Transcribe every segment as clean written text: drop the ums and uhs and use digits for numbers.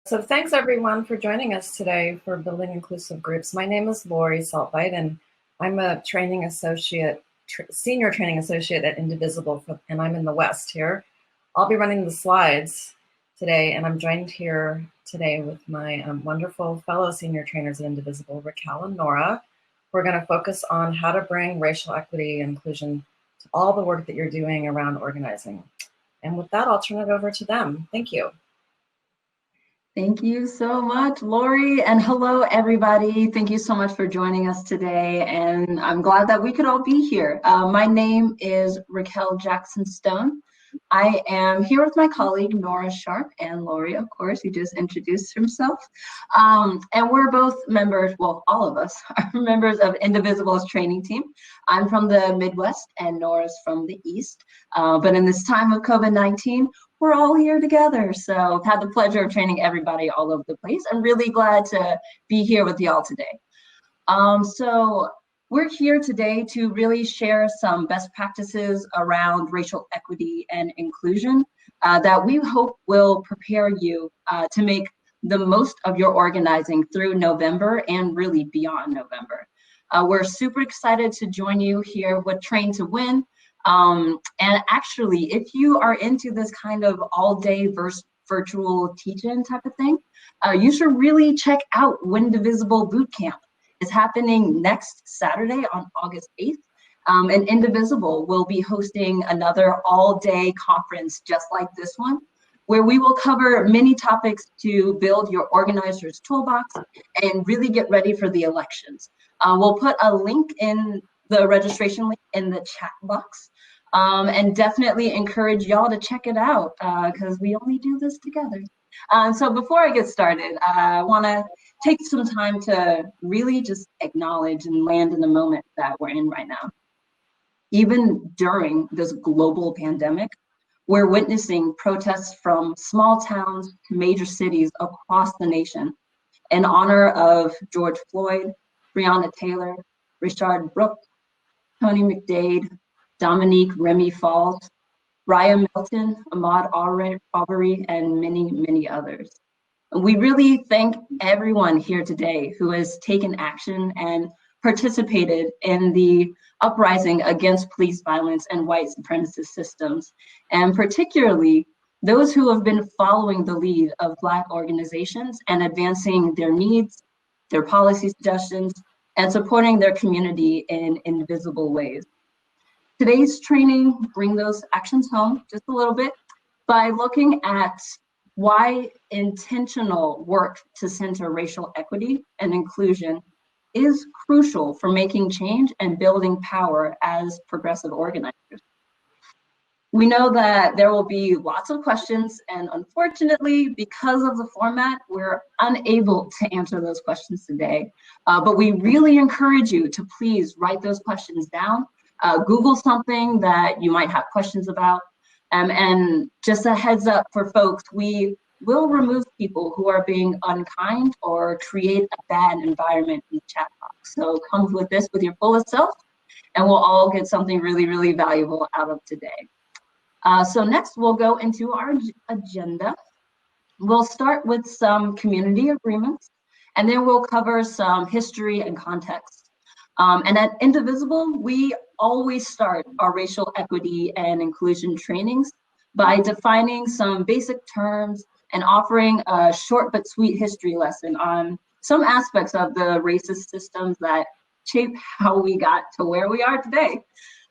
So thanks everyone for joining us today for Building Inclusive Groups. My name is Lori Saltveit, and I'm a training associate, senior training associate at Indivisible, and I'm in the West here. I'll be running the slides today, and I'm joined here today with my wonderful fellow senior trainers at Indivisible, Raquel and Nora. We're going to focus on how to bring racial equity and inclusion to all the work that you're doing around organizing. And with that, I'll turn it over to them. Thank you. Thank you so much, Lori, and hello, everybody. Thank you so much for joining us today, and I'm glad that we could all be here. My name is Raquel Jackson-Stone. I am here with my colleague, Nora Sharp, and Lori, of course, who just introduced himself. And we're both members, well, all of us are members of Indivisible's training team. I'm from the Midwest, and Nora's from the East. But in this time of COVID-19, we're all here together. So I've had the pleasure of training everybody all over the place. I'm really glad to be here with y'all today. So we're here today to really share some best practices around racial equity and inclusion that we hope will prepare you to make the most of your organizing through November and really beyond November. We're super excited to join you here with Train to Win. And actually, if you are into this kind of all-day virtual teach-in type of thing, you should really check out Indivisible Bootcamp. It's happening next Saturday on August 8th. And Indivisible will be hosting another all-day conference just like this one, where we will cover many topics to build your organizer's toolbox and really get ready for the elections. We'll put a link in the registration link in the chat box. And definitely encourage y'all to check it out because we only do this together. So before I get started, I want to take some time to really just acknowledge and land in the moment that we're in right now. Even during this global pandemic, we're witnessing protests from small towns to major cities across the nation in honor of George Floyd, Breonna Taylor, Rayshard Brooks, Tony McDade, Dominique Remy Falls, Ryan Milton, Ahmaud Arbery, and many, many others. We really thank everyone here today who has taken action and participated in the uprising against police violence and white supremacist systems, and particularly those who have been following the lead of Black organizations and advancing their needs, their policy suggestions, and supporting their community in invisible ways. Today's training brings those actions home just a little bit by looking at why intentional work to center racial equity and inclusion is crucial for making change and building power as progressive organizers. We know that there will be lots of questions, and unfortunately, because of the format, we're unable to answer those questions today. But we really encourage you to please write those questions down. Google something that you might have questions about. And just a heads up for folks, we will remove people who are being unkind or create a bad environment in the chat box. So come with this with your fullest self, and we'll all get something really, really valuable out of today. So next, we'll go into our agenda. We'll start with some community agreements, and then we'll cover some history and context. And at Indivisible, we always start our racial equity and inclusion trainings by defining some basic terms and offering a short but sweet history lesson on some aspects of the racist systems that shape how we got to where we are today.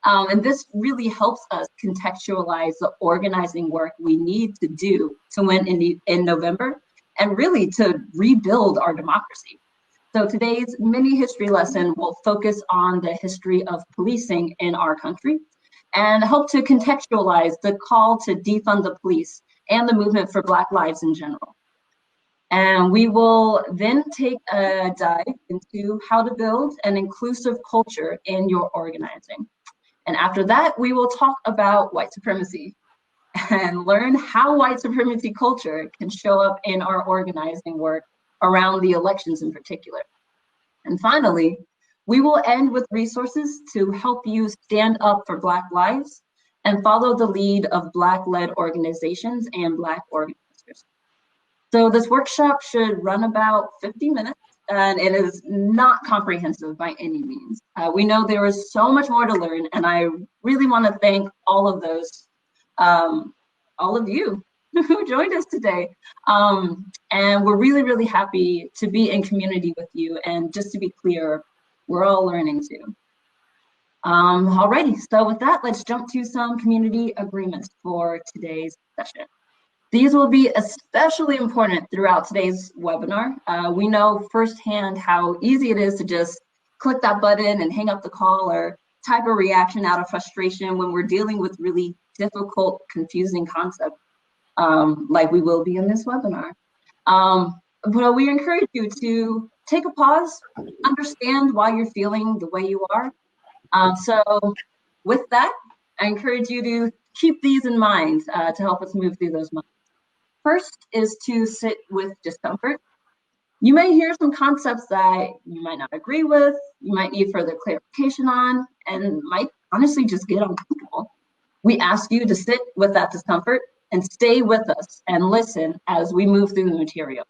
And this really helps us contextualize the organizing work we need to do to win in November and really to rebuild our democracy. So today's mini history lesson will focus on the history of policing in our country and help to contextualize the call to defund the police and the movement for Black lives in general. And we will then take a dive into how to build an inclusive culture in your organizing. And after that, we will talk about white supremacy and learn how white supremacy culture can show up in our organizing work around the elections in particular. And finally, we will end with resources to help you stand up for Black lives and follow the lead of Black-led organizations and Black organizers. So this workshop should run about 50 minutes, and it is not comprehensive by any means. We know there is so much more to learn, and I really want to thank all of those, all of you who joined us today. And we're really, really happy to be in community with you. And just to be clear, we're all learning too. Alrighty, so with that, let's jump to some community agreements for today's session. These will be especially important throughout today's webinar. We know firsthand how easy it is to just click that button and hang up the call or type a reaction out of frustration when we're dealing with really difficult, confusing concepts, like we will be in this webinar. But we encourage you to take a pause, understand why you're feeling the way you are. So with that, I encourage you to keep these in mind to help us move through those months. First is to sit with discomfort. You may hear some concepts that you might not agree with, you might need further clarification on, and might honestly just get uncomfortable. We ask you to sit with that discomfort and stay with us and listen as we move through the material.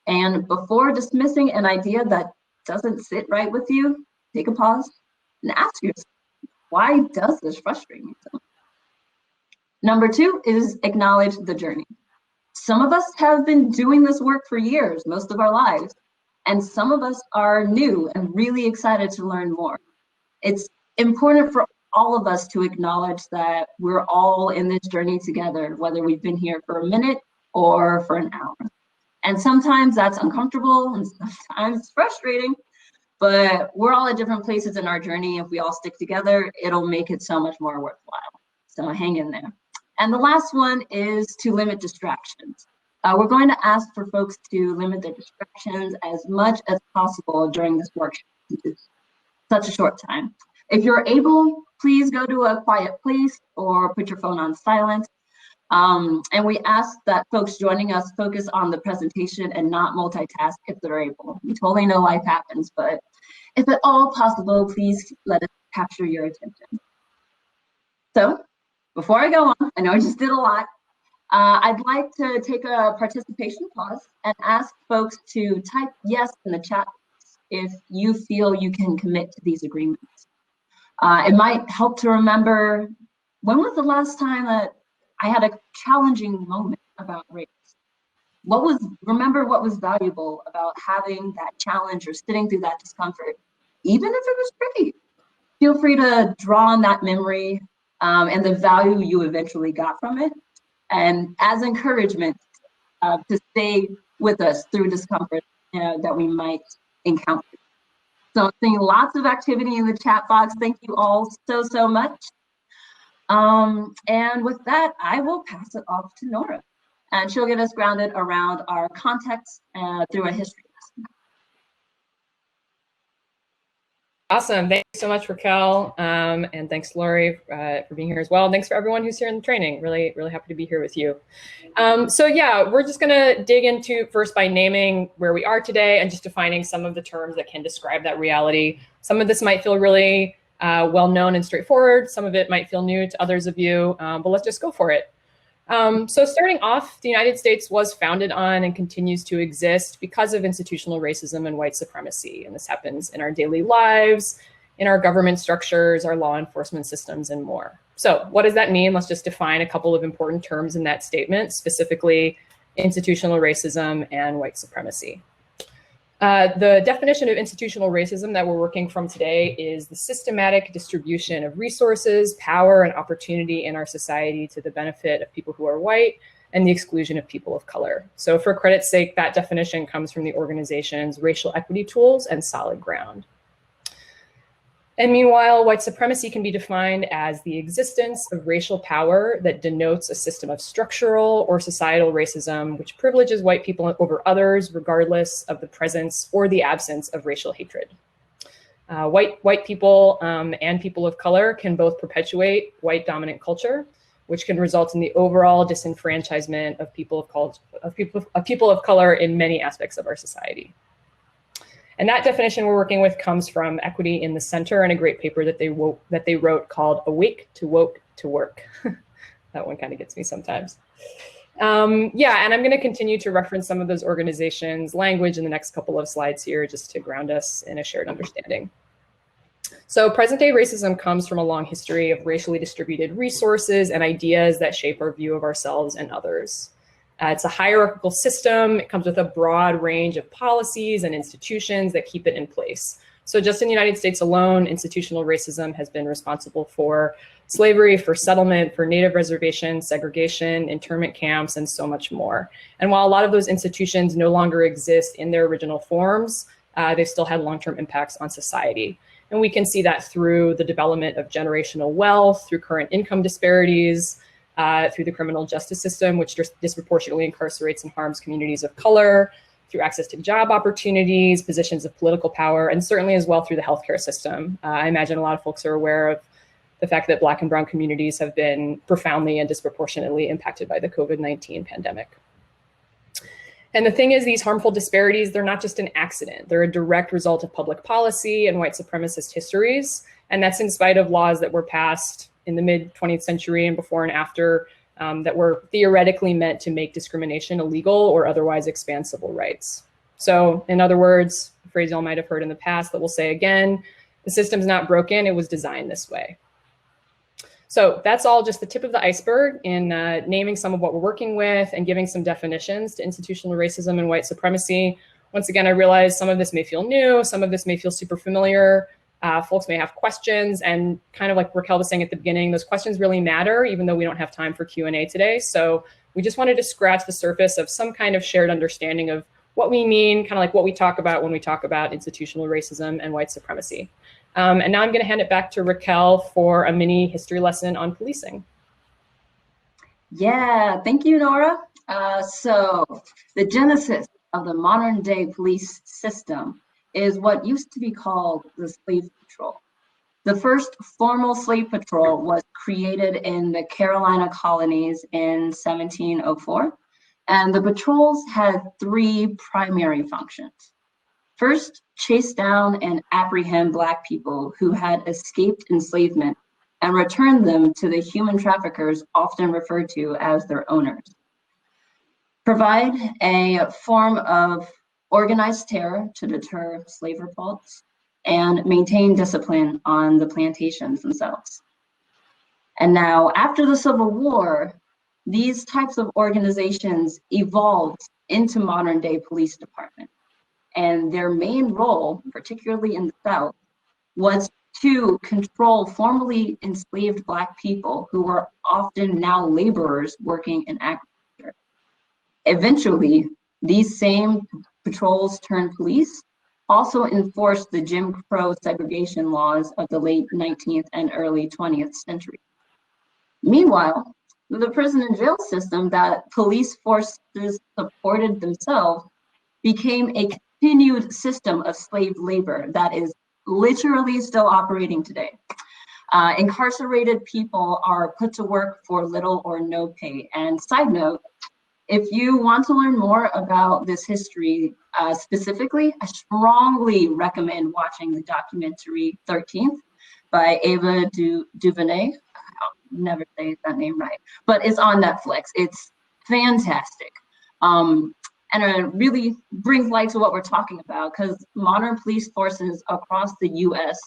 And before dismissing an idea that doesn't sit right with you, take a pause and ask yourself, why does this frustrate me so much? Number two is acknowledge the journey. Some of us have been doing this work for years, most of our lives, and some of us are new and really excited to learn more. It's important for all of us to acknowledge that we're all in this journey together, whether we've been here for a minute or for an hour. And sometimes that's uncomfortable and sometimes it's frustrating, but we're all at different places in our journey. If we all stick together, it'll make it so much more worthwhile. So hang in there. And the last one is to limit distractions. We're going to ask for folks to limit their distractions as much as possible during this workshop. It's such a short time. If you're able, please go to a quiet place or put your phone on silent. And we ask that folks joining us focus on the presentation and not multitask if they're able. We totally know life happens, but if at all possible, please let us capture your attention. So before I go on, I know I just did a lot. I'd like to take a participation pause and ask folks to type yes in the chat if you feel you can commit to these agreements. It might help to remember, when was the last time that I had a challenging moment about race? Remember what was valuable about having that challenge or sitting through that discomfort, even if it was tricky. Feel free to draw on that memory and the value you eventually got from it, and as encouragement to stay with us through discomfort that we might encounter. So I'm seeing lots of activity in the chat box. Thank you all so much. And with that, I will pass it off to Nora, and she'll get us grounded around our context through a history lesson. Awesome. Thanks so much, Raquel. And thanks, Lori, for being here as well. And thanks for everyone who's here in the training. Really happy to be here with you. So yeah, we're just going to dig into first by naming where we are today and just defining some of the terms that can describe that reality. Some of this might feel really well-known and straightforward. Some of it might feel new to others of you, but let's just go for it. So starting off, the United States was founded on and continues to exist because of institutional racism and white supremacy. And this happens in our daily lives, in our government structures, our law enforcement systems, and more. So what does that mean? Let's just define a couple of important terms in that statement, specifically institutional racism and white supremacy. The definition of institutional racism that we're working from today is the systematic distribution of resources, power, and opportunity in our society to the benefit of people who are white and the exclusion of people of color. So for credit's sake, that definition comes from the organization's Racial Equity Tools and Solid Ground. And meanwhile, white supremacy can be defined as the existence of racial power that denotes a system of structural or societal racism, which privileges white people over others, regardless of the presence or the absence of racial hatred. White people and people of color can both perpetuate white dominant culture, which can result in the overall disenfranchisement of people of color in many aspects of our society. And that definition we're working with comes from Equity in the Center and a great paper that they wrote called Awake to Woke to Work. That one kind of gets me sometimes. Yeah, and I'm going to continue to reference some of those organizations' language in the next couple of slides here, just to ground us in a shared understanding. So present-day racism comes from a long history of racially distributed resources and ideas that shape our view of ourselves and others. It's a hierarchical system. It comes with a broad range of policies and institutions that keep it in place. So just in the United States alone, institutional racism has been responsible for slavery, for settlement, for native reservations, segregation, internment camps, and so much more. And while a lot of those institutions no longer exist in their original forms, they've still had long-term impacts on society. And we can see that through the development of generational wealth, through current income disparities, through the criminal justice system, which disproportionately incarcerates and harms communities of color, through access to job opportunities, positions of political power, and certainly as well through the healthcare system. I imagine a lot of folks are aware of the fact that Black and Brown communities have been profoundly and disproportionately impacted by the COVID-19 pandemic. And the thing is, these harmful disparities, they're not just an accident. They're a direct result of public policy and white supremacist histories. And that's in spite of laws that were passed in the mid-20th century and before and after that were theoretically meant to make discrimination illegal or otherwise expand civil rights. So in other words, a phrase y'all might have heard in the past that we'll say again, the system's not broken, it was designed this way. So that's all just the tip of the iceberg in naming some of what we're working with and giving some definitions to institutional racism and white supremacy. Once again, I realize some of this may feel new, some of this may feel super familiar. Folks may have questions, and kind of like Raquel was saying at the beginning, those questions really matter, even though we don't have time for Q&A today. So we just wanted to scratch the surface of some kind of shared understanding of what we mean, kind of like what we talk about when we talk about institutional racism and white supremacy. And now I'm going to hand it back to Raquel for a mini history lesson on policing. Yeah, thank you, Nora. So the genesis of the modern day police system is what used to be called the slave patrol. The first formal slave patrol was created in the Carolina colonies in 1704, and the patrols had three primary functions. First, chase down and apprehend Black people who had escaped enslavement and return them to the human traffickers often referred to as their owners. Provide a form of organized terror to deter slave revolts, and maintain discipline on the plantations themselves. And now, after the Civil War, these types of organizations evolved into modern day police departments. And their main role, particularly in the South, was to control formerly enslaved Black people who were often now laborers working in agriculture. Eventually, these same patrols turned police also enforced the Jim Crow segregation laws of the late 19th and early 20th century. Meanwhile, the prison and jail system that police forces supported themselves became a continued system of slave labor that is literally still operating today. Incarcerated people are put to work for little or no pay. And side note, if you want to learn more about this history specifically, I strongly recommend watching the documentary 13th by Ava DuVernay. I'll never say that name right, but it's on Netflix. It's fantastic. And it really brings light to what we're talking about, because modern police forces across the US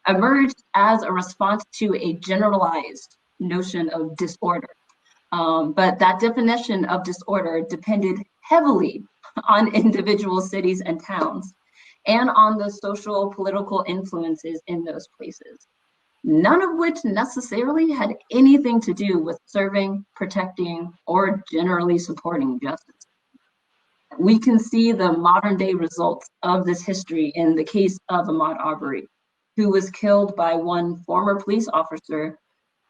emerged as a response to a generalized notion of disorder. But that definition of disorder depended heavily on individual cities and towns and on the social political influences in those places, none of which necessarily had anything to do with serving, protecting, or generally supporting justice. We can see the modern day results of this history in the case of Ahmaud Arbery, who was killed by one former police officer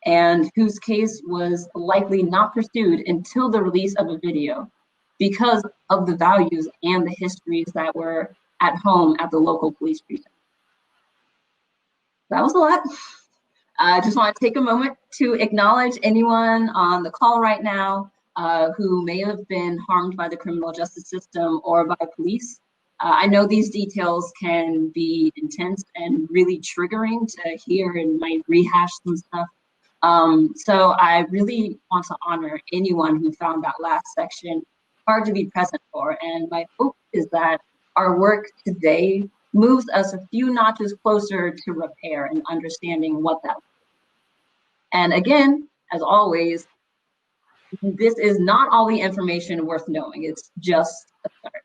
and whose case was likely not pursued until the release of a video because of the values and the histories that were at home at the local police precinct. That was a lot. I just want to take a moment to acknowledge anyone on the call right now who may have been harmed by the criminal justice system or by police. I know these details can be intense and really triggering to hear and might rehash some stuff. So I really want to honor anyone who found that last section hard to be present for. And my hope is that our work today moves us a few notches closer to repair and understanding what that is. And again, as always, this is not all the information worth knowing. It's just a start.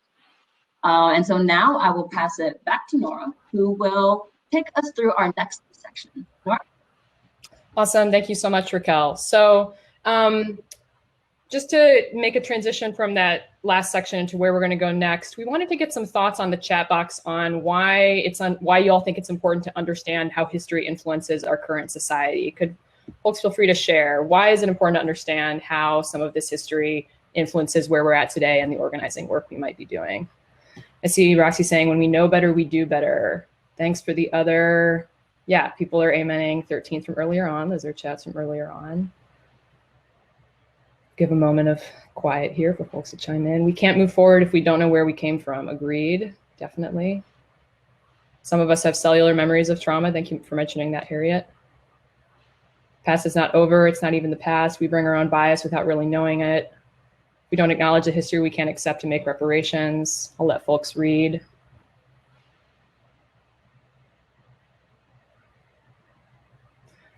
And so now I will pass it back to Nora, who will take us through our next section. Nora? Awesome. Thank you so much, Raquel. So just to make a transition from that last section to where we're going to go next, we wanted to get some thoughts on the chat box on why you all think it's important to understand how history influences our current society. Could folks feel free to share? Why is it important to understand how some of this history influences where we're at today and the organizing work we might be doing? I see Roxy saying, when we know better, we do better. Thanks for the other. Yeah, people are amening 13th from earlier on. Those are chats from earlier on. Give a moment of quiet here for folks to chime in. We can't move forward if we don't know where we came from. Agreed, definitely. Some of us have cellular memories of trauma. Thank you for mentioning that, Harriet. Past is not over. It's not even the past. We bring our own bias without really knowing it. We don't acknowledge the history we can't accept to make reparations. I'll let folks read.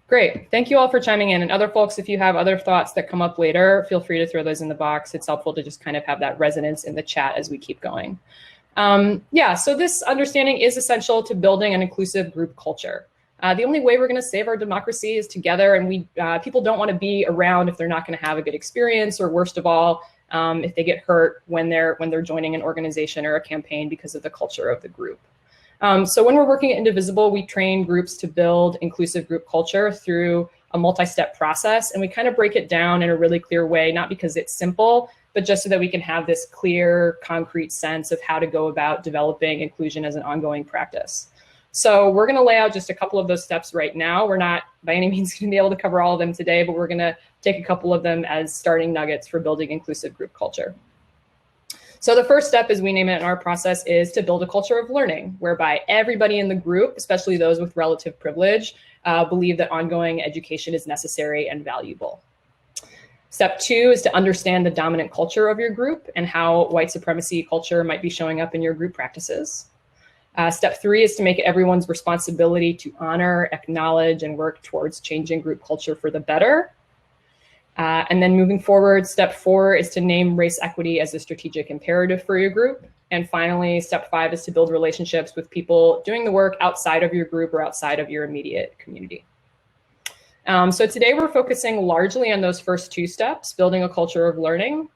Great. Thank you all for chiming in. And other folks, if you have other thoughts that come up later, feel free to throw those in the box. It's helpful to just kind of have that resonance in the chat as we keep going. Yeah, so this understanding is essential to building an inclusive group culture. The only way we're going to save our democracy is together, and people don't want to be around if they're not going to have a good experience, or worst of all, if they get hurt when they're joining an organization or a campaign because of the culture of the group. So when we're working at Indivisible, we train groups to build inclusive group culture through a multi-step process, and we kind of break it down in a really clear way, not because it's simple, but just so that we can have this clear, concrete sense of how to go about developing inclusion as an ongoing practice. So we're going to lay out just a couple of those steps right now. We're not by any means going to be able to cover all of them today, but we're going to take a couple of them as starting nuggets for building inclusive group culture. So the first step, as we name it in our process, is to build a culture of learning, whereby everybody in the group, especially those with relative privilege, believe that ongoing education is necessary and valuable. Step 2 is to understand the dominant culture of your group and how white supremacy culture might be showing up in your group practices. Step 3 is to make it everyone's responsibility to honor, acknowledge, and work towards changing group culture for the better. And then moving forward, step 4 is to name race equity as a strategic imperative for your group. And finally, step 5 is to build relationships with people doing the work outside of your group or outside of your immediate community. So today we're focusing largely on those first 2 steps, building a culture of learning.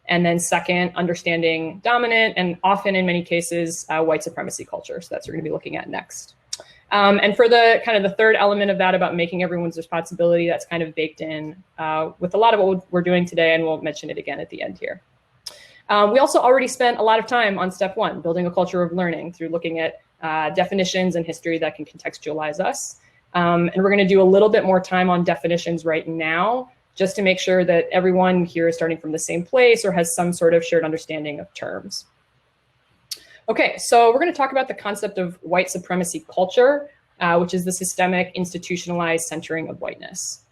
And then second, understanding dominant and often in many cases, white supremacy culture. So that's what we're gonna be looking at next. And for the kind of the third element of that about making everyone's responsibility, that's kind of baked in with a lot of what we're doing today, and we'll mention it again at the end here. We also already spent a lot of time on step 1, building a culture of learning through looking at definitions and history that can contextualize us. And we're gonna do a little bit more time on definitions right now, just to make sure that everyone here is starting from the same place or has some sort of shared understanding of terms. Okay, so we're going to talk about the concept of white supremacy culture, which is the systemic institutionalized centering of whiteness.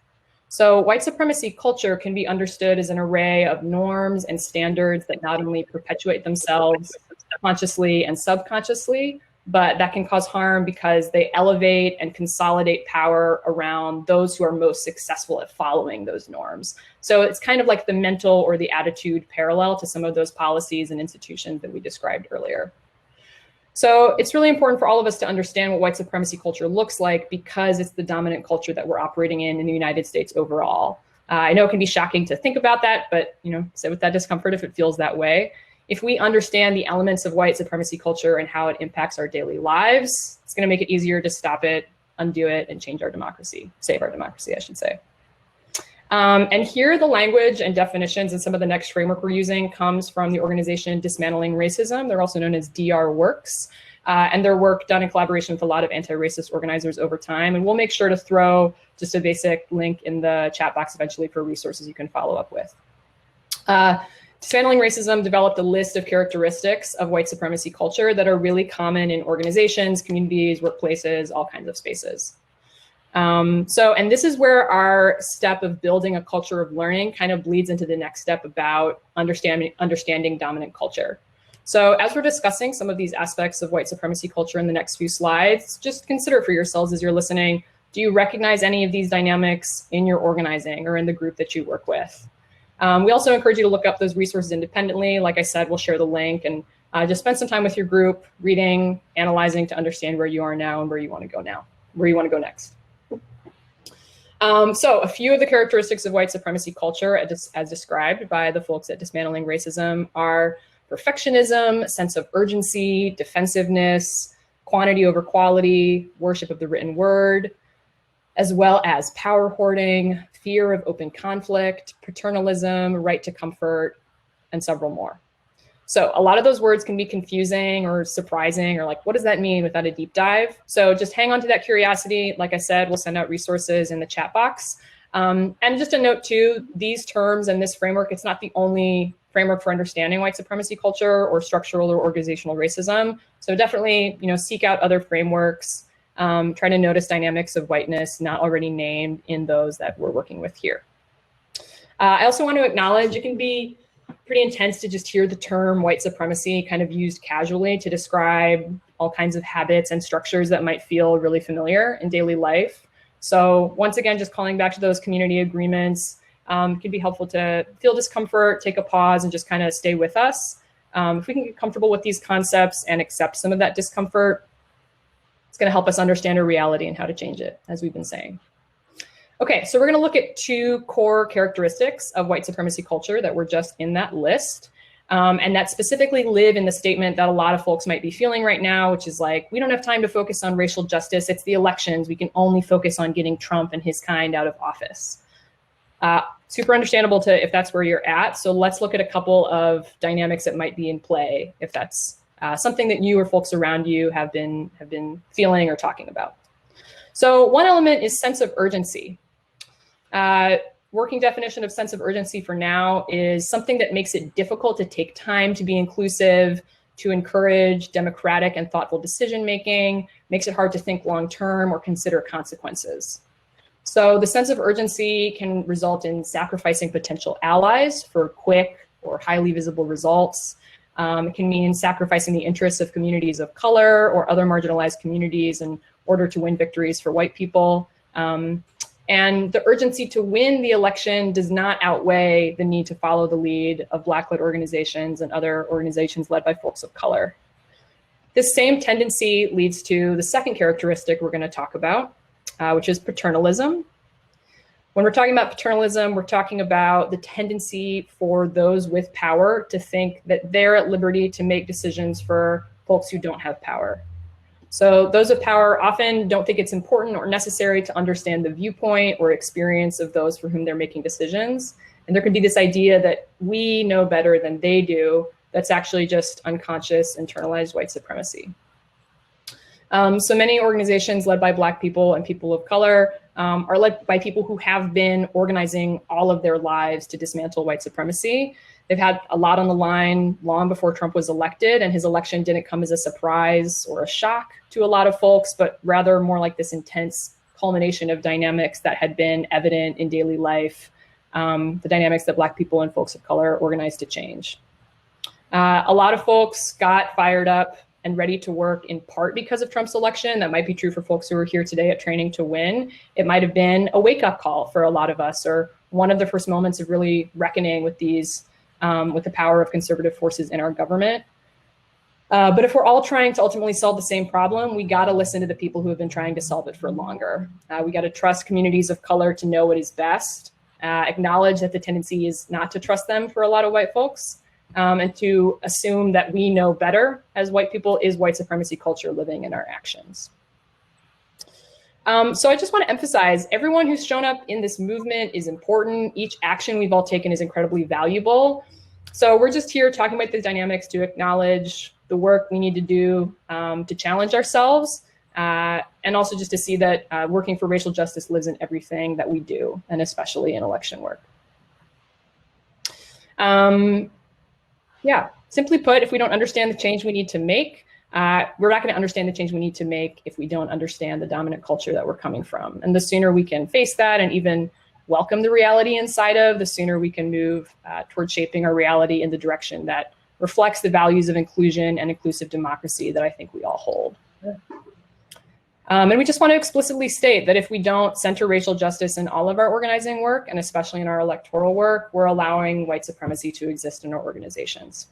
So white supremacy culture can be understood as an array of norms and standards that not only perpetuate themselves consciously and subconsciously, but that can cause harm because they elevate and consolidate power around those who are most successful at following those norms. So it's kind of like the mental or the attitude parallel to some of those policies and institutions that we described earlier. So it's really important for all of us to understand what white supremacy culture looks like, because it's the dominant culture that we're operating in the United States overall. I know it can be shocking to think about that, but sit with that discomfort if it feels that way. If we understand the elements of white supremacy culture and how it impacts our daily lives, it's going to make it easier to stop it, undo it, and change our democracy, save our democracy, I should say. And here the language and definitions and some of the next framework we're using comes from the organization Dismantling Racism. They're also known as DR Works, and their work done in collaboration with a lot of anti-racist organizers over time. And we'll make sure to throw just a basic link in the chat box eventually for resources you can follow up with. Dismantling Racism developed a list of characteristics of white supremacy culture that are really common in organizations, communities, workplaces, all kinds of spaces. And this is where our step of building a culture of learning kind of bleeds into the next step about understanding dominant culture. So as we're discussing some of these aspects of white supremacy culture in the next few slides, just consider for yourselves as you're listening, do you recognize any of these dynamics in your organizing or in the group that you work with? We also encourage you to look up those resources independently. Like I said, we'll share the link, and just spend some time with your group, reading, analyzing to understand where you are now and where you want to go now, where you want to go next. So a few of the characteristics of white supremacy culture as described by the folks at Dismantling Racism are perfectionism, sense of urgency, defensiveness, quantity over quality, worship of the written word, as well as power hoarding, fear of open conflict, paternalism, right to comfort, and several more. So a lot of those words can be confusing or surprising, or like, what does that mean without a deep dive? So just hang on to that curiosity. Like I said, we'll send out resources in the chat box. And just a note too, these terms and this framework, it's not the only framework for understanding white supremacy culture or structural or organizational racism. So definitely, seek out other frameworks, try to notice dynamics of whiteness not already named in those that we're working with here. I also want to acknowledge it can be pretty intense to just hear the term white supremacy kind of used casually to describe all kinds of habits and structures that might feel really familiar in daily life. So once again, just calling back to those community agreements can be helpful to feel discomfort, take a pause, and just kind of stay with us. If we can get comfortable with these concepts and accept some of that discomfort, it's going to help us understand our reality and how to change it, as we've been saying. Okay, so we're going to look at two core characteristics of white supremacy culture that were just in that list, and that specifically live in the statement that a lot of folks might be feeling right now, which is like, we don't have time to focus on racial justice. It's the elections. We can only focus on getting Trump and his kind out of office. Super understandable if that's where you're at. So let's look at a couple of dynamics that might be in play if that's something that you or folks around you have been feeling or talking about. So one element is sense of urgency. Working definition of sense of urgency for now is something that makes it difficult to take time to be inclusive, to encourage democratic and thoughtful decision-making, makes it hard to think long-term or consider consequences. So the sense of urgency can result in sacrificing potential allies for quick or highly visible results. It can mean sacrificing the interests of communities of color or other marginalized communities in order to win victories for white people. And the urgency to win the election does not outweigh the need to follow the lead of Black-led organizations and other organizations led by folks of color. This same tendency leads to the second characteristic we're going to talk about, which is paternalism. When we're talking about paternalism, we're talking about the tendency for those with power to think that they're at liberty to make decisions for folks who don't have power. So those with power often don't think it's important or necessary to understand the viewpoint or experience of those for whom they're making decisions. And there could be this idea that we know better than they do. That's actually just unconscious, internalized white supremacy. So many organizations led by Black people and people of color are led by people who have been organizing all of their lives to dismantle white supremacy. They've had a lot on the line long before Trump was elected, and his election didn't come as a surprise or a shock to a lot of folks, but rather more like this intense culmination of dynamics that had been evident in daily life, the dynamics that Black people and folks of color organized to change. A lot of folks got fired up and ready to work in part because of Trump's election. That might be true for folks who are here today at Training to Win. It might have been a wake-up call for a lot of us, or one of the first moments of really reckoning with these, with the power of conservative forces in our government. But if we're all trying to ultimately solve the same problem, we gotta listen to the people who have been trying to solve it for longer. We gotta trust communities of color to know what is best, acknowledge that the tendency is not to trust them for a lot of white folks, and to assume that we know better as white people is white supremacy culture living in our actions. So I just want to emphasize, everyone who's shown up in this movement is important. Each action we've all taken is incredibly valuable. So we're just here talking about the dynamics to acknowledge the work we need to do to challenge ourselves, and also just to see that working for racial justice lives in everything that we do, and especially in election work. Yeah, simply put, if we don't understand the change we need to make, we're not going to understand the change we need to make if we don't understand the dominant culture that we're coming from. And the sooner we can face that and even welcome the reality inside of, the sooner we can move towards shaping our reality in the direction that reflects the values of inclusion and inclusive democracy that I think we all hold. And we just want to explicitly state that if we don't center racial justice in all of our organizing work, and especially in our electoral work, we're allowing white supremacy to exist in our organizations.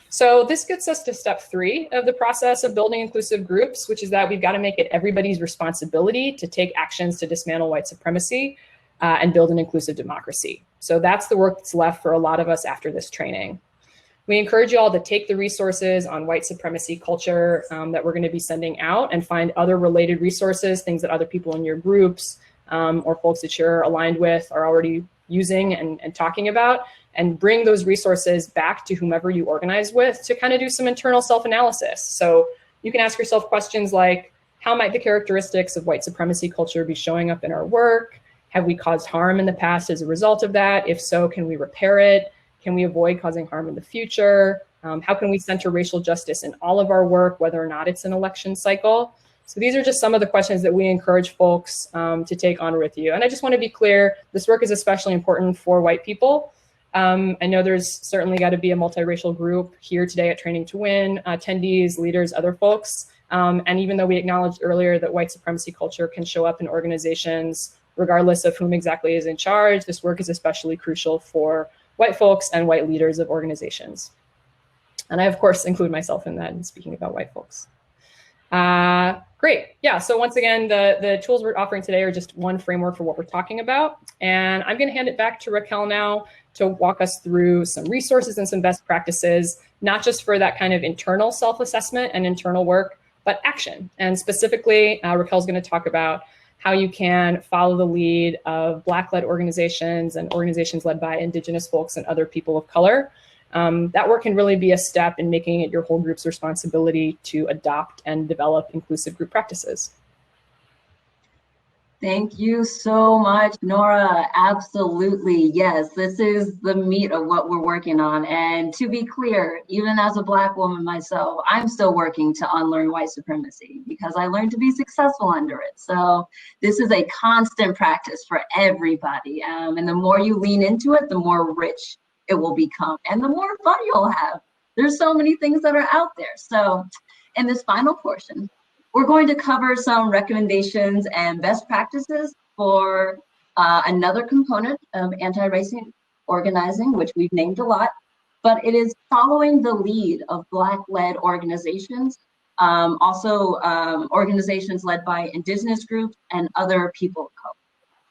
So this gets us to step 3 of the process of building inclusive groups, which is that we've got to make it everybody's responsibility to take actions to dismantle white supremacy and build an inclusive democracy. So that's the work that's left for a lot of us after this training. We encourage you all to take the resources on white supremacy culture that we're going to be sending out and find other related resources, things that other people in your groups or folks that you're aligned with are already using and talking about, and bring those resources back to whomever you organize with to kind of do some internal self-analysis. So you can ask yourself questions like, how might the characteristics of white supremacy culture be showing up in our work? Have we caused harm in the past as a result of that? If so, can we repair it? Can we avoid causing harm in the future? How can we center racial justice in all of our work, whether or not it's an election cycle? So these are just some of the questions that we encourage folks to take on with you. And I just want to be clear, this work is especially important for white people. I know there's certainly got to be a multiracial group here today at Training to Win, attendees, leaders, other folks. And even though we acknowledged earlier that white supremacy culture can show up in organizations regardless of whom exactly is in charge, this work is especially crucial for white folks and white leaders of organizations. And I, of course, include myself in that in speaking about white folks. Great. Yeah, so once again, the tools we're offering today are just one framework for what we're talking about. And I'm going to hand it back to Raquel now to walk us through some resources and some best practices, not just for that kind of internal self-assessment and internal work, but action. And specifically, Raquel's going to talk about how you can follow the lead of Black-led organizations and organizations led by Indigenous folks and other people of color. That work can really be a step in making it your whole group's responsibility to adopt and develop inclusive group practices. Thank you so much, Nora. Absolutely, yes, this is the meat of what we're working on. And to be clear, even as a Black woman myself, I'm still working to unlearn white supremacy because I learned to be successful under it. So this is a constant practice for everybody. And the more you lean into it, the more rich it will become and the more fun you'll have. There's so many things that are out there. So in this final portion, we're going to cover some recommendations and best practices for another component of anti-racist organizing, which we've named a lot, but it is following the lead of Black-led organizations, also organizations led by Indigenous groups and other people of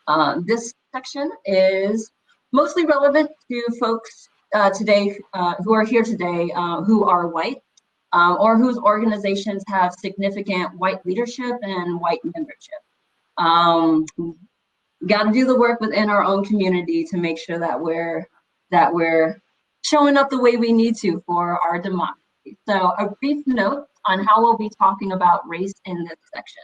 color. This section is mostly relevant to folks today who are here today who are white, or whose organizations have significant white leadership and white membership. Got to do the work within our own community to make sure that we're showing up the way we need to for our democracy. So a brief note on how we'll be talking about race in this section.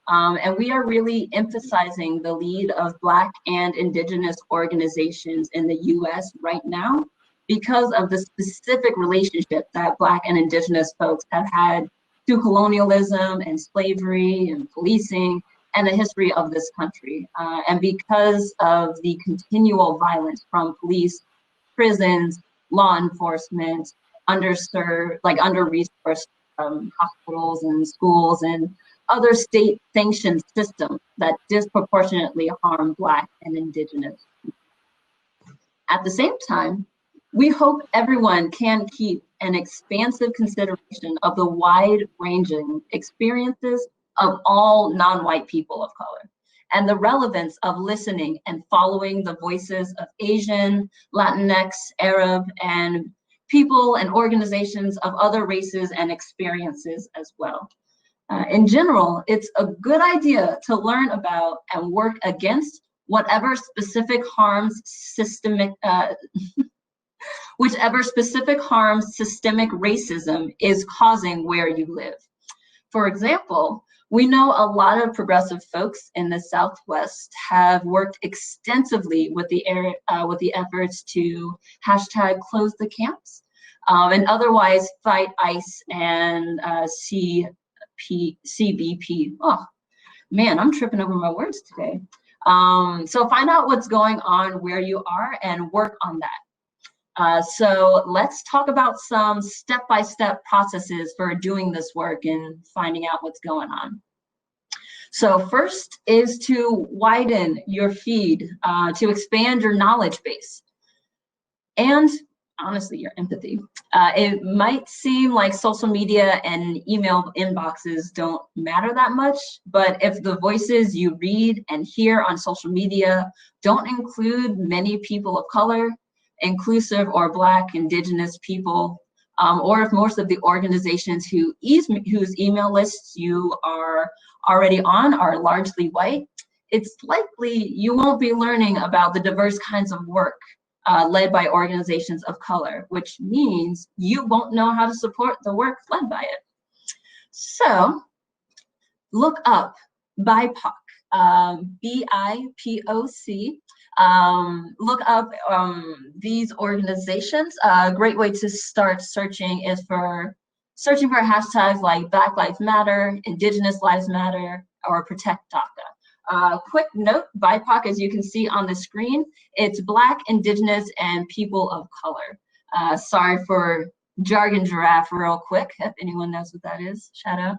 And we are really emphasizing the lead of Black and Indigenous organizations in the US right now, because of the specific relationship that Black and Indigenous folks have had to colonialism and slavery and policing and the history of this country. And because of the continual violence from police, prisons, law enforcement, underserved, like under-resourced hospitals and schools and other state sanctioned systems that disproportionately harm Black and Indigenous people. At the same time, we hope everyone can keep an expansive consideration of the wide-ranging experiences of all non-white people of color and the relevance of listening and following the voices of Asian, Latinx, Arab, and people and organizations of other races and experiences as well. In general, it's a good idea to learn about and work against whatever specific harms whichever specific harms systemic racism is causing where you live. For example, we know a lot of progressive folks in the Southwest have worked extensively with the efforts to hashtag close the camps, and otherwise fight ICE and CBP. Oh, man, I'm tripping over my words today. So find out what's going on where you are and work on that. So let's talk about some step-by-step processes for doing this work and finding out what's going on. So first is to widen your feed, to expand your knowledge base, and honestly, your empathy. It might seem like social media and email inboxes don't matter that much, but if the voices you read and hear on social media don't include many people of color, inclusive or Black, Indigenous people, or if most of the organizations whose email lists you are already on are largely white, it's likely you won't be learning about the diverse kinds of work led by organizations of color, which means you won't know how to support the work led by it. So look up BIPOC, B-I-P-O-C. Look up these organizations. A great way to start searching is searching for hashtags like Black Lives Matter, Indigenous Lives Matter, or Protect DACA. Quick note, BIPOC, as you can see on the screen, it's Black, Indigenous, and people of color. Sorry for jargon giraffe real quick, if anyone knows what that is, shout out.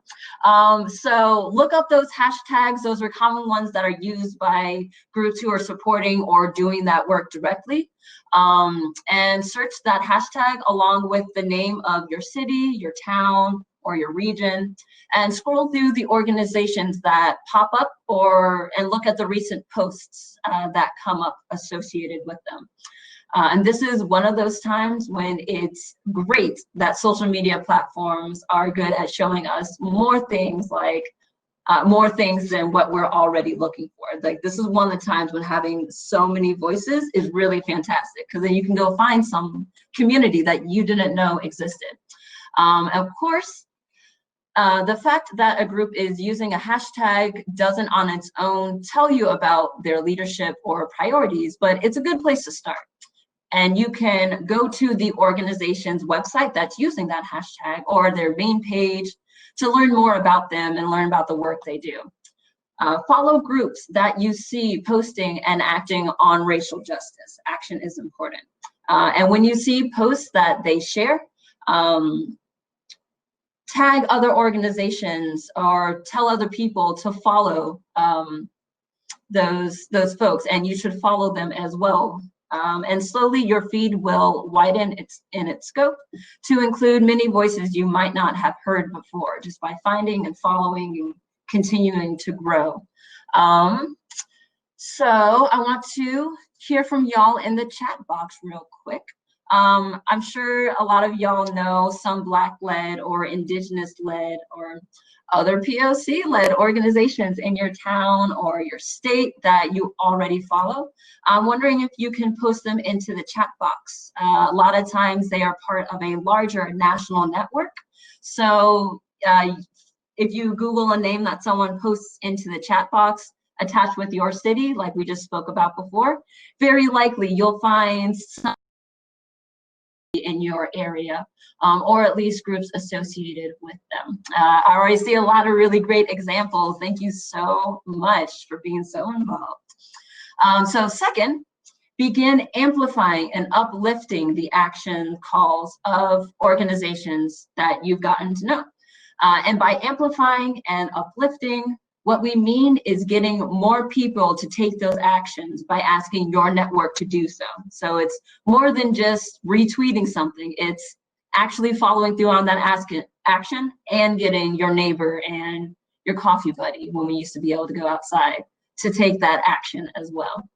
So look up those hashtags. Those are common ones that are used by groups who are supporting or doing that work directly. And search that hashtag along with the name of your city, your town, or your region, and scroll through the organizations that pop up and look at the recent posts that come up associated with them. And this is one of those times when it's great that social media platforms are good at showing us more things than what we're already looking for. Like, this is one of the times when having so many voices is really fantastic, because then you can go find some community that you didn't know existed. Of course, the fact that a group is using a hashtag doesn't on its own tell you about their leadership or priorities, but it's a good place to start. And you can go to the organization's website that's using that hashtag or their main page to learn more about them and learn about the work they do. Follow groups that you see posting and acting on racial justice. Action is important. And when you see posts that they share, tag other organizations or tell other people to follow those folks, and you should follow them as well. And slowly your feed will widen in its scope to include many voices you might not have heard before, just by finding and following and continuing to grow. So I want to hear from y'all in the chat box real quick. I'm sure a lot of y'all know some Black-led or Indigenous-led or other POC-led organizations in your town or your state that you already follow. I'm wondering if you can post them into the chat box. A lot of times they are part of a larger national network. So if you Google a name that someone posts into the chat box attached with your city, like we just spoke about before, very likely you'll find some in your area, or at least groups associated with them. I already see a lot of really great examples. Thank you so much for being so involved. So second, begin amplifying and uplifting the action calls of organizations that you've gotten to know. And by amplifying and uplifting, what we mean is getting more people to take those actions by asking your network to do so. So it's more than just retweeting something, it's actually following through on that action and getting your neighbor and your coffee buddy, when we used to be able to go outside, to take that action as well.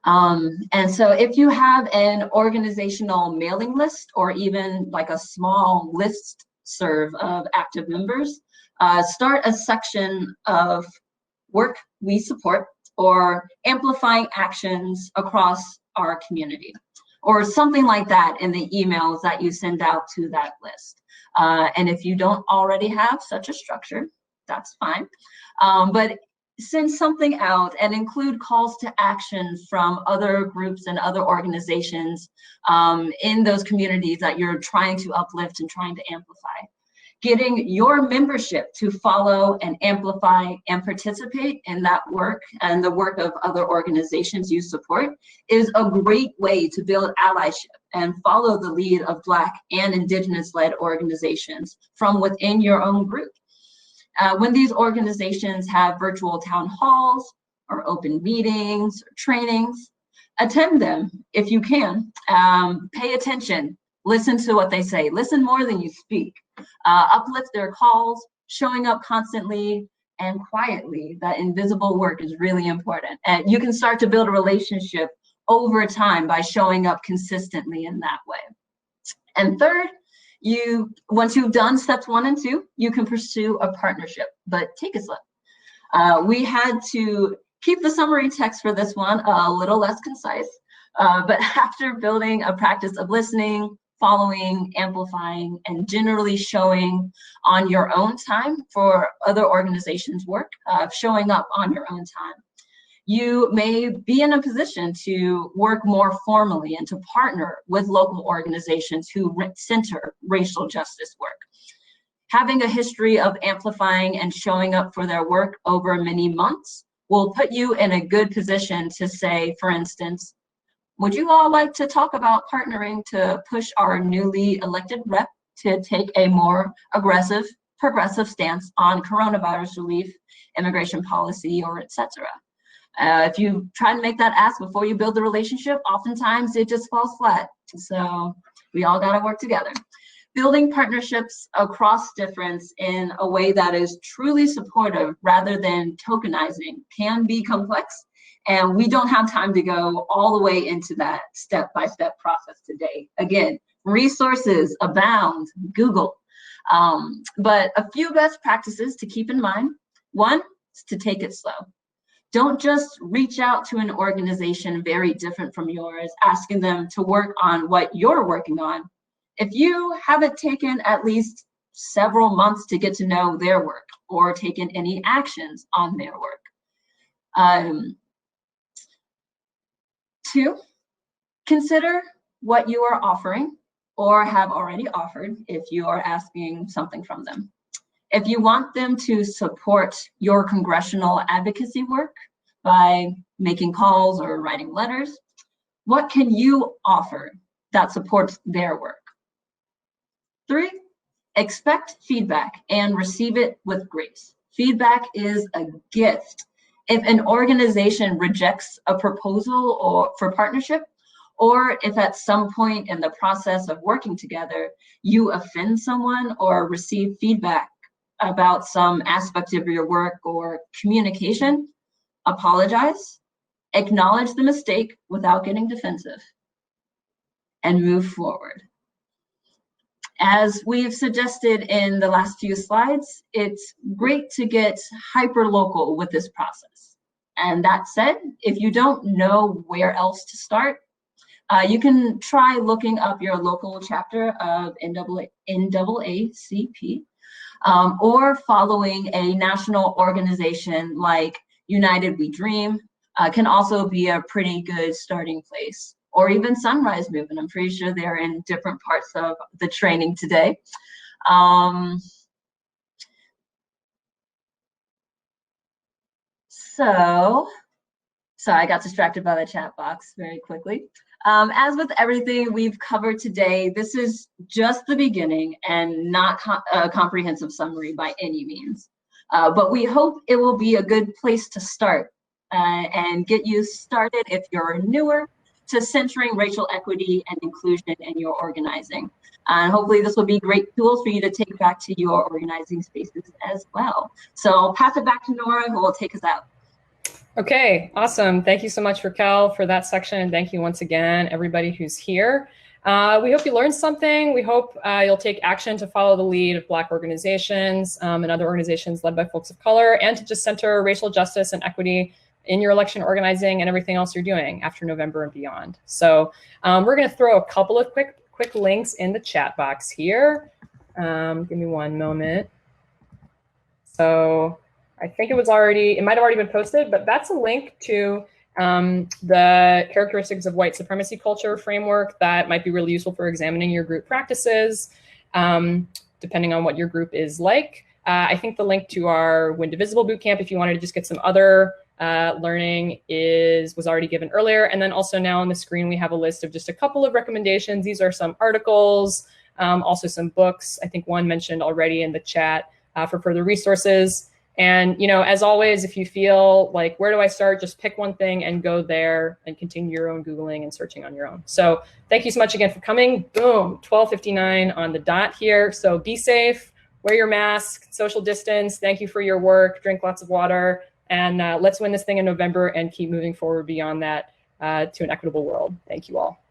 And so if you have an organizational mailing list or even like a small listserv of active members, start a section of work we support or amplifying actions across our community, or something like that in the emails that you send out to that list. And if you don't already have such a structure, that's fine. But send something out and include calls to action from other groups and other organizations in those communities that you're trying to uplift and trying to amplify. Getting your membership to follow and amplify and participate in that work and the work of other organizations you support is a great way to build allyship and follow the lead of Black and Indigenous-led organizations from within your own group. When these organizations have virtual town halls or open meetings or trainings, attend them if you can. Pay attention, listen to what they say, listen more than you speak. Uplift their calls, showing up constantly and quietly. That invisible work is really important. And you can start to build a relationship over time by showing up consistently in that way. And third, once you've done steps 1 and 2, you can pursue a partnership, but take it slow. We had to keep the summary text for this one a little less concise, but after building a practice of listening, following, amplifying, and generally showing on your own time for other organizations' work, showing up on your own time, you may be in a position to work more formally and to partner with local organizations who center racial justice work. Having a history of amplifying and showing up for their work over many months will put you in a good position to say, for instance, would you all like to talk about partnering to push our newly elected rep to take a more aggressive, progressive stance on coronavirus relief, immigration policy, or etc.? If you try to make that ask before you build the relationship, oftentimes it just falls flat. So we all gotta work together. Building partnerships across difference in a way that is truly supportive rather than tokenizing can be complex. And we don't have time to go all the way into that step-by-step process today. Again, resources abound, Google. But a few best practices to keep in mind. One is to take it slow. Don't just reach out to an organization very different from yours, asking them to work on what you're working on. If you haven't taken at least several months to get to know their work or taken any actions on their work. 2, consider what you are offering or have already offered if you are asking something from them. If you want them to support your congressional advocacy work by making calls or writing letters, what can you offer that supports their work? 3, expect feedback and receive it with grace. Feedback is a gift. If an organization rejects a proposal for partnership, or if at some point in the process of working together, you offend someone or receive feedback about some aspect of your work or communication, apologize, acknowledge the mistake without getting defensive, and move forward. As we've suggested in the last few slides, it's great to get hyper-local with this process. And that said, if you don't know where else to start, you can try looking up your local chapter of NAACP, or following a national organization like United We Dream can also be a pretty good starting place. Or even Sunrise Movement. I'm pretty sure they're in different parts of the training today. So I got distracted by the chat box very quickly. As with everything we've covered today, this is just the beginning and not a comprehensive summary by any means. But we hope it will be a good place to start and get you started if you're newer to centering racial equity and inclusion in your organizing. And hopefully this will be great tools for you to take back to your organizing spaces as well. So I'll pass it back to Nora, who will take us out. Okay, awesome. Thank you so much, Raquel, for that section. And thank you once again, everybody who's here. We hope you learned something. We hope you'll take action to follow the lead of Black organizations and other organizations led by folks of color, and to just center racial justice and equity in your election organizing and everything else you're doing after November and beyond. So we're going to throw a couple of quick links in the chat box here. Give me one moment. So I think it might have already been posted, but that's a link to the characteristics of white supremacy culture framework that might be really useful for examining your group practices, depending on what your group is like. I think the link to our Indivisible bootcamp, if you wanted to just get some other learning, was already given earlier. And then also now on the screen, we have a list of just a couple of recommendations. These are some articles, also some books. I think one mentioned already in the chat for further resources. And, as always, if you feel like, where do I start? Just pick one thing and go there and continue your own Googling and searching on your own. So thank you so much again for coming. Boom, 12:59 on the dot here. So be safe, wear your mask, social distance. Thank you for your work. Drink lots of water. And let's win this thing in November and keep moving forward beyond that to an equitable world. Thank you all.